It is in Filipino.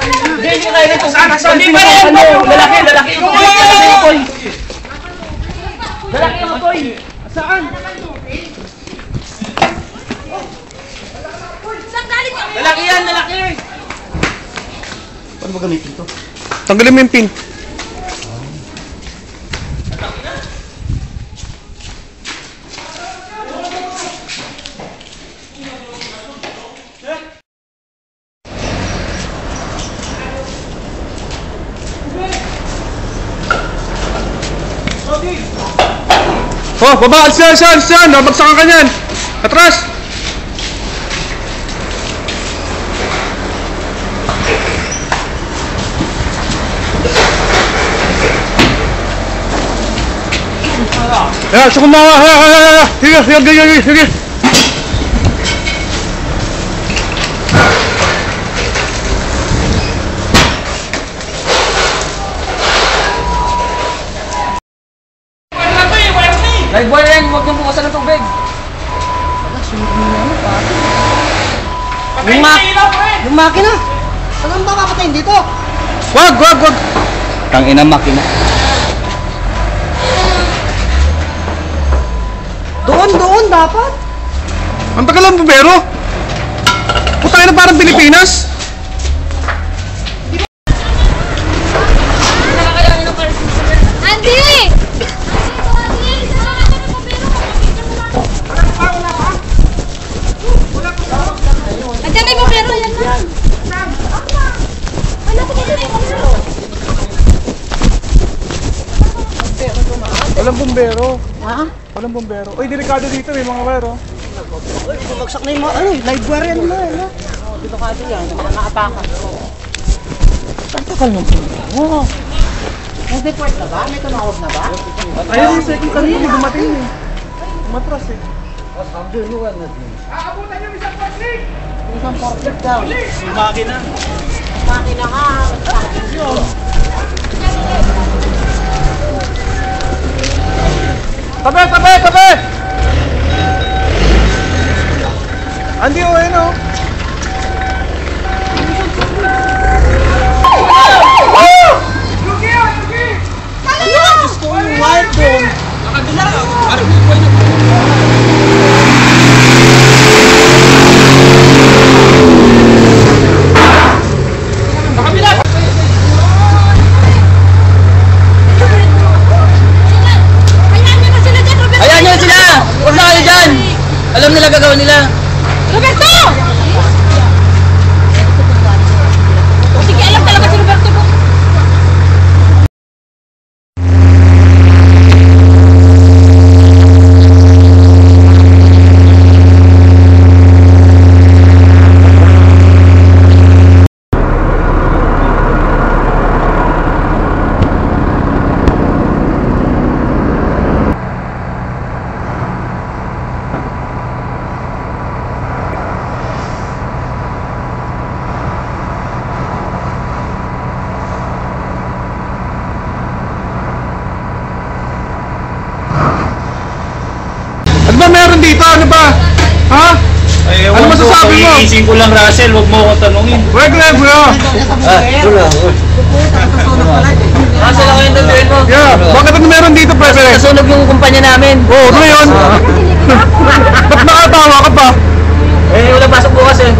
Hindi kayo nito. Hindi pa yan. Lalaki. Lalaki yung apoy. Saan? Lalaki yan, lalaki. Paano ba gamitin to? Tanggalin mo yung pin. Oh, baba! Alisan! Nabagsakan ka niyan! Atras! Ya, cukup bawa. Sige. Live boy yan, huwag niyong bukasan ng tubig. Yung makina! Saan ba papatayin dito? Wag! Tangina makina. Doon dapat! Ang tagal ang bumbero! Putay na parang Pilipinas! Andy! Andiyan may bumbero yan na! Walang bumbero. Ha? Walang bumbero. Uy, delikado dito, may mga wire, oh. Uy, bumagsak na yung mga, live wire yan mo, ano? Delikado yan, hindi mga nakatakas. Ang takal ng bumbero. Nag-deport na ba? May tumawag na ba? Ayun, yung second kanina, dumating eh. Matras eh. Aabutan yung isang portlik! Isang portlik daw. Yung makina. Makina ka, magsakin yun. Tabi! Andi, oh, ayun, oh. Yuki! Diyos ko, yung wild doon. Nakadula. Parang buhay na. Alam nila gagawin nila. Roberto! Sige, alam talaga si Roberto mo. Ano ba meron dito? Ano ba? Ha? Ay, ano masasabi mo? Iising ko lang, Russell. Huwag mo akong tanungin. Wag lang, bro. Russell, ako yung tanungin mo. Yeah, bakit ano meron dito, President? Nasunog yung kumpanya namin. Oo, ano yun? Ba't nakatawa ka pa? Eh, wala pasok bukas eh.